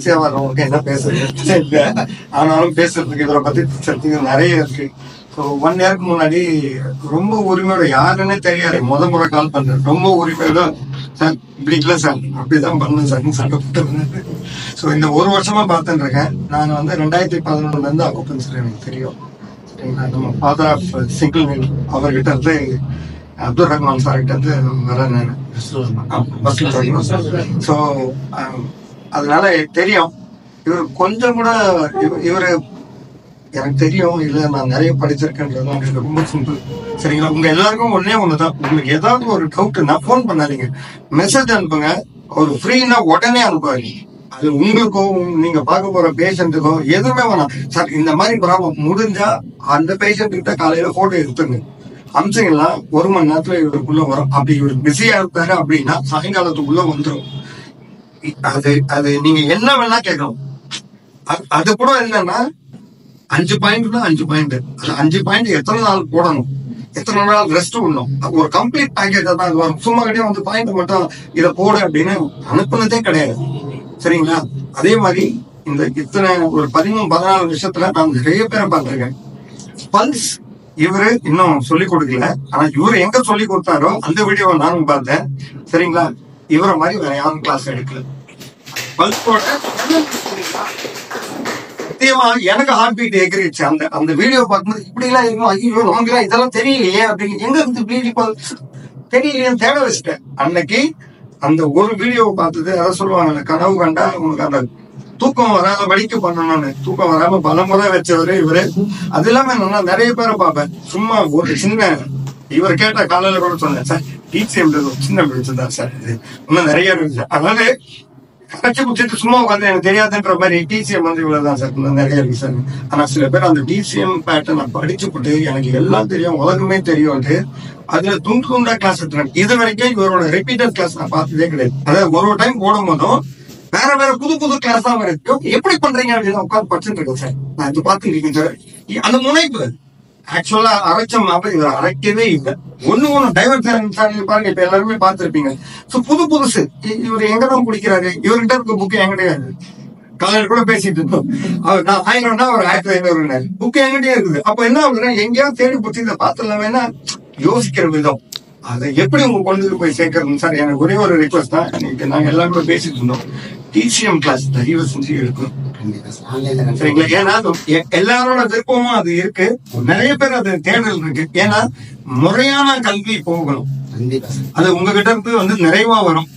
கடைசியா வர்றவங்களுக்கு என்ன பேசுறது ஆனாலும் பேசுறதுக்கு இவரை பத்தி பேசுறதுக்கு நிறைய இருக்கு. ஸோ 1 இயருக்கு முன்னாடி ரொம்ப உரிமையோட யாருன்னே தெரியாது முறை கால் பண்றேன். ரொம்ப உரிமையோட சார் இப்படி இல்லை சார் அப்படிதான் பண்ணேன் சார் சண்டை. ஸோ இந்த 1 வருஷமா பார்த்துட்டு இருக்கேன். நான் வந்து 2011 இருந்து அக்குபஞ்சர் எனக்கு தெரியும். சரிங்களா, நம்ம ஃபாதர் ஆஃப் சிங்கிள் நீல் அவர்கிட்ட இருந்து அப்துல் ரஹ்மான் சார்கிட்ட இருந்து வரேன் நான் பஸ்ல. ஸோ அதனால தெரியும் இவர் கொஞ்சம் கூட இவரு எனக்கு தெரியும் இல்ல நான் நிறைய படிச்சிருக்கேன்றது உங்களுக்கு ரொம்ப சிம்பிள். சரிங்களா, உங்க எல்லாருக்கும் ஒண்ணுதான், உங்களுக்கு ஏதாவது ஒரு டவுட்னா போன் பண்ணாதீங்க, மெசேஜ் அனுப்புங்க. ஒரு ஃப்ரீனா உடனே அனுப்பாதீங்க. அது உங்களுக்கோ நீங்க பார்க்க போற பேஷண்ட்டுக்கோ எதுவுமே வேணாம். சார் இந்த மாதிரி ப்ராப்ளம் முடிஞ்சா அந்த பேஷண்ட் கிட்ட காலையில போட்டோ எடுத்துங்க அம்சங்கள்னா 1 மணி நேரத்துல இவருக்குள்ள வரும். அப்படி இவர் பிஸியா இருப்பாரு அப்படின்னா சாயங்காலத்துக்குள்ள வந்துடும். அது நீங்க என்ன வேணா கேட்கலாம். அது கூட என்னன்னா 5 பாயிண்ட்னா 5 பாயிண்ட், அது 5 பாயிண்ட் எத்தனை நாள் போடணும், எத்தனை நாள் ரெஸ்ட் விடணும், ஒரு கம்ப்ளீட் பேக்கேஜ் தான் வரும். சும்மா கிடையாது வந்து பாயிண்ட் மட்டும் இதை போட அப்படின்னு அனுப்புனதே கிடையாது. சரிங்களா, அதே மாதிரி இந்த இத்தனை ஒரு 13-14 வருஷத்துல நான் நிறைய பேரை பார்த்திருக்கேன். பல்ஸ் இவரு இன்னும் சொல்லி கொடுக்கல, ஆனா இவரு எங்க சொல்லி கொடுத்தாரோ அந்த வீடியோவை நானும் பார்த்தேன். சரிங்களா, இவரை மாதிரி வேற யாரும் கிளாஸ் எடுக்கல. பல்ஸோட சத்தியமா எனக்கு ஹார்ட் பீட் எகிரிச்சு. அந்த வீடியோ பார்க்கும்போது இப்படி எல்லாம் இருக்கும், ஐயோ நமக்கு இதெல்லாம் தெரியலையே அப்படின்னு எங்க இருந்து பீடி பல்ஸ் தெரியலையே தேட வச்சுட்டேன். அன்னைக்கு அந்த ஒரு வீடியோவை பார்த்தது அதை சொல்லுவாங்க, கனவு கண்டா உங்களுக்கு அந்த தூக்கம் வராத வழிக்கு பண்ணணும்னு. தூக்கம் வராம பலமுறை வச்சவரு இவரு. அது இல்லாம நான் நிறைய பேரை பார்ப்பேன். சும்மா ஒரு சின்ன இவர் கேட்ட காலையில கூட சொன்னேன், சார் டிசிஎம் சின்ன பிடிச்சிருந்தா சார், இது இன்னும் நிறைய இருந்துச்சு. அதனால கரைச்சி குடிச்சிட்டு சும்மா உட்காந்து எனக்கு தெரியாதுன்ற மாதிரி டிசிஎம் வந்து இவ்வளவுதான் சார் இன்னும் நிறைய இருக்கு சார். ஆனா சில பேர் அந்த டிசிஎம் பேட்டர்ன் நான் படிச்சு போட்டு எனக்கு எல்லாம் தெரியும் உலகமே தெரியும் அதுல துண்டு துண்டா கிளாஸ் எடுத்துறேன். இது வரைக்கும் இவரோட ரிப்பீட்டட் கிளாஸ் நான் பார்த்ததே கிடையாது. அதாவது ஒரு டைம் போடும் போதும் வேற வேற புது கிளாஸ் தான் வருது. எப்படி பண்றீங்க அப்படின்னு உட்காந்து படிச்சுட்டு இருக்கேன் சார். நான் இது பார்த்துருக்கேன் சார். அந்த முனைப்பு ஆக்சுவலா அரைச்ச மாப்ப இவர் அரைக்கவே இல்லை. ஒண்ணு டைவர்ட் பாருங்க, இப்ப எல்லாருமே பார்த்திருப்பீங்க. சோ புதுசு இவர் எங்கதான் குடிக்கிறாரு, இவர்கிட்ட இருக்க புக்கு என்கிட்டயே காலையில கூட பேசிட்டு இருந்தோம். நான் 1000 ஒரு 1500 புக்கு என்கிட்டயே இருக்குது. அப்ப என்ன ஆகுதுன்னா எங்கேயாவது தேடி பிடிச்சி இதை பார்த்துலாமேனா யோசிக்கிற விதம் அதை எப்படி உங்க கொண்டு போய் சேர்க்கறது. சார் எனக்கு ஒரே ஒரு ரிக்வஸ்ட் தான், இன்னைக்கு நாங்க எல்லாருமே பேசிட்டு இருந்தோம், டிசிஎம் கிளாஸ் தயவு செஞ்சு எடுக்கணும். சரிங்களா, ஏன்னா எல்லாரோட விருப்பமும் அது இருக்கு, நிறைய பேர் அது தேடல் இருக்கு. ஏன்னா முறையான கல்வி போகணும், அது உங்ககிட்ட இருந்து வந்து நிறைவா வரும்.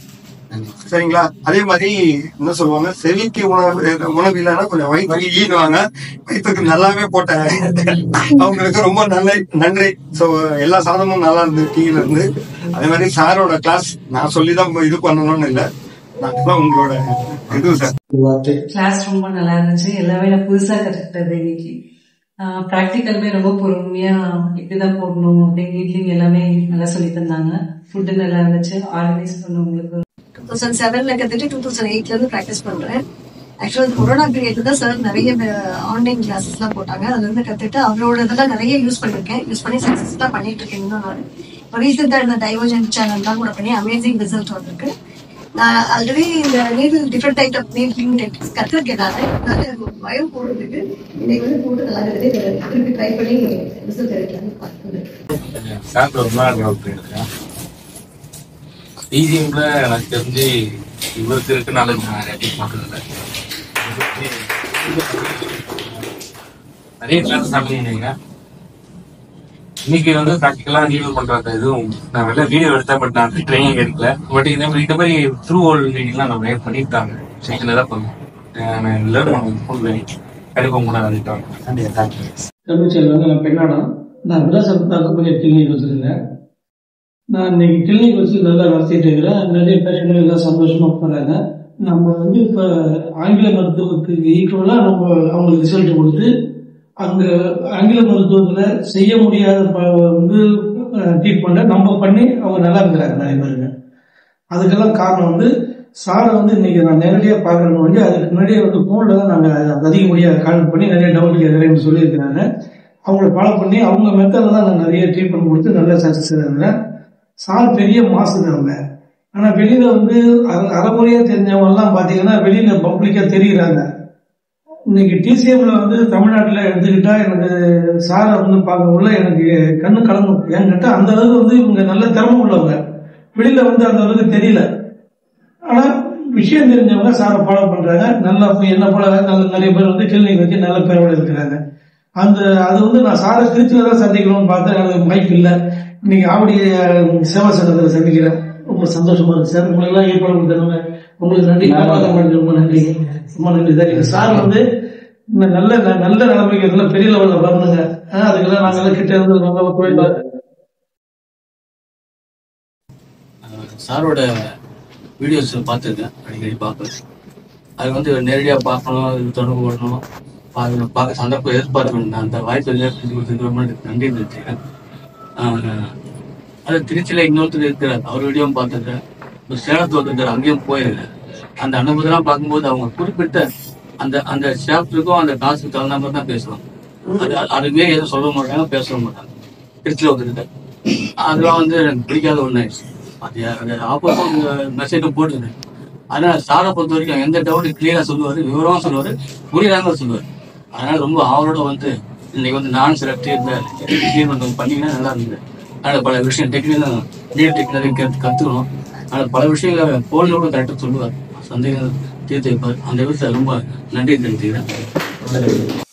சரிங்களா, அதே மாதிரி என்ன சொல்லுவாங்க, செவிக்கு உணவு இல்லைன்னா கொஞ்சம் வயிற்று ஈடுவாங்க, வயிற்றுக்கு நல்லாவே போட்ட அவங்களுக்கு ரொம்ப நன்றி. சோ எல்லா சாதமும் நல்லா இருந்து டீல இருந்து. அதே மாதிரி சாரோட கிளாஸ் நான் சொல்லிதான் இது பண்ணணும்னு இல்லை, நான் உங்களோட இது சார். கிளாஸ் ரொம்ப நல்லா இருந்துச்சு. எல்லாமே நான் புதுசா கத்துக்கிட்டது. இன்னைக்கு பிராக்டிக்கலுமே ரொம்ப பொறுமையா இப்படிதான் போடணும் அப்படின்னு எல்லாமே நல்லா சொல்லி தந்தாங்க. ஃபுட்டு நல்லா இருந்துச்சு. ஆர்கனைஸ் பண்ணவங்களுக்கு 2007ல கத்துட்டு 2008ல இருந்து பிராக்டிஸ் பண்றேன். ஆக்சுவலா கொரோனா பீரியட்ல தான் சார் நிறைய ஆன்லைன் கிளாஸஸ் எல்லாம் போட்டாங்க. அதுல இருந்து கத்துட்டு அவரோட இதெல்லாம் நிறைய யூஸ் பண்ணிருக்கேன். யூஸ் பண்ணி சக்சஸ்ஃபுல்லா பண்ணிட்டு இருக்கேன். இன்னும் நான் ரீசெண்டா இந்த டைவர்ஜென்ட் சேனல் தான் கூட பண்ணி அமேசிங் ரிசல்ட் வந்திருக்கு. நான் ஆல்ரெடி இந்த needle different type of needling techniques கத்துருக்கேன். நான் பயம் போடுறதுக்கு இன்னைக்கு வந்து போட்டு நல்லா திருப்பி ட்ரை பண்ணி ரிசல்ட் கிடைக்கலாம்னு பார்த்துருக்கேன். டிசிஎம்ல எனக்கு தெரிஞ்சு இவருக்கு இருக்கு நாலேஜ் நான் பார்க்கல. நிறைய கிளாஸ் சாப்பிட்டீங்க. இன்னைக்கு வந்து ப்ராக்டிக்கலா ரிவ்யூ பண்றது எதுவும் நான் வெளில வீடியோ எடுத்தேன், பட் நான் ட்ரைனிங் எடுக்கல. பட் இந்த மாதிரி த்ரூ ஹோல் ரீடிங்லாம் நம்ம பண்ணிட்டாங்க. சின்னதாக பண்ணுவோம் லேர்ன் பண்ணுவோம். ஃபுல் கிடைக்க முடியாது. கல்விச்சல் வந்து நான் பெண்ணானா நான் விவசாயத்தாக கொஞ்சம் கிளினிக் வச்சிருந்தேன். நான் இன்னைக்கு கிளினிக் வச்சு நல்லா நடத்திட்டு இருக்கிறேன். நிறைய பேஷண்ட் எல்லாம் சந்தோஷமா போறாங்க. நம்ம வந்து இப்ப ஆங்கில மருத்துவத்துக்கு ஈக்குவலா நம்ம அவங்களுக்கு ரிசல்ட் கொடுத்து அங்க ஆங்கில மருத்துவத்துல செய்ய முடியாத வந்து ட்ரீட்மெண்ட்டை நம்ம பண்ணி அவங்க நல்லா இருக்கிறாங்க நிறைய பேருங்க. அதுக்கெல்லாம் காரணம் வந்து சாரை வந்து இன்னைக்கு நான் நேரடியாக பார்க்கறது வந்து அதுக்கு முன்னாடியே வந்து போன்ல தான் நாங்கள் அதிகப்படியாக கால் பண்ணி நிறைய டவுட் கேட்குறேன்னு சொல்லியிருக்கிறாங்க. அவங்கள ஃபாலோ பண்ணி அவங்க மெத்தடில் தான் நான் நிறைய ட்ரீட்மெண்ட் கொடுத்து நல்ல சக்ஸஸ் இருக்கிறேன். சார் பெரிய மாசுங்க அவங்க. ஆனா வெளியில வந்து அரைமுறையா தெரிஞ்சவங்க எல்லாம் பாத்தீங்கன்னா வெளியில பப்ளிக்கா தெரியுறாங்க. இன்னைக்கு டிசிஎம்ல வந்து தமிழ்நாட்டுல எடுத்துக்கிட்டா எனக்கு சாரை வந்து பார்க்கக்குள்ள எனக்கு கண்ணு கலங்கும். ஏன்னு கேட்டா அந்த அளவுக்கு வந்து இவங்க நல்ல திறமை உள்ளவங்க. வெளியில வந்து அந்த அளவுக்கு தெரியல. ஆனா விஷயம் தெரிஞ்சவங்க சாரை ஃபாலோ பண்றாங்க. நல்லா என்ன போல நிறைய பேர் வந்து கிளினிக் வச்சு நல்ல பேரோட இருக்கிறாங்க. அது வந்து நான் சாரை திருச்சியில தான் சந்திக்கணும்னு பார்த்தேன். எனக்கு வாய்ப்பு இல்லை. இன்னைக்கு ஆவடி சேவா சங்கத்தில் சந்திக்கிறேன். ரொம்ப சந்தோஷமா இருக்கு சார். உங்களுக்கு எல்லாம் ஏற்பாடு கொடுத்தாங்க. உங்களுக்கு நன்றி. ரொம்ப நன்றி, ரொம்ப நன்றி சார். சார் வந்து நல்ல நல்ல நிலைமைக்கு இதெல்லாம் பெரிய லெவலில் வரணுங்க. அதுக்கெல்லாம் நாங்கெல்லாம் கிட்ட இருந்து நல்லா கோயில் சாரோட வீடியோஸ் பார்த்துருக்கேன், அடிக்கடி பார்ப்பேன். அது வந்து நேரடியாக பார்க்கணும், அது தொடர்பு கொள்ளணும், பார்க்க சந்தர்ப்பம் எதிர்பார்த்துக்கணும். அந்த வாய்ப்பு ரொம்ப நன்றி தெரிஞ்சுக்கிறேன். அது திருச்சியில் இன்னொருத்தர் இருக்கிறார், அவர் வீடியோவும் பார்த்துருக்கேன். இப்போ சேலத்தில் ஒருத்தர் அங்கேயும் போயிருக்கேன். அந்த அனுபவத்தெல்லாம் பார்க்கும்போது அவங்க குறிப்பிட்ட அந்த சாப்டருக்கும் அந்த காசுக்கு தகுந்த மாதிரி தான் பேசுவாங்க. அதுவே எதுவும் சொல்ல மாட்டாங்க, பேச மாட்டாங்க. திருச்சியில் ஒருத்தர் அதெல்லாம் வந்து எனக்கு பிடிக்காத ஒன்று. அது ஆப்போசிட் மெசேஜும் போட்டுருக்கேன். அதனால சாரை பொறுத்த வரைக்கும் எந்த டவுட் கிளியரா சொல்லுவாரு, விவரமா சொல்லுவாரு, புரியாத சொல்லுவாரு. அதனால ரொம்ப ஆவலோட வந்து இன்னைக்கு வந்து நானும் சில ட்ரீட்மெண்ட் பண்ணீங்கன்னா நல்லா இருந்தது. அதனால பல விஷயம் டெக்னிக்கல் கத்துக்கணும். அதனால பல விஷயங்களை போனோட கரெக்டாக சொல்லுவார், சந்தேகம் தீர்த்து வைப்பார். அந்த விஷயத்தை ரொம்ப நன்றி தெரிஞ்சுக்கிறேன்.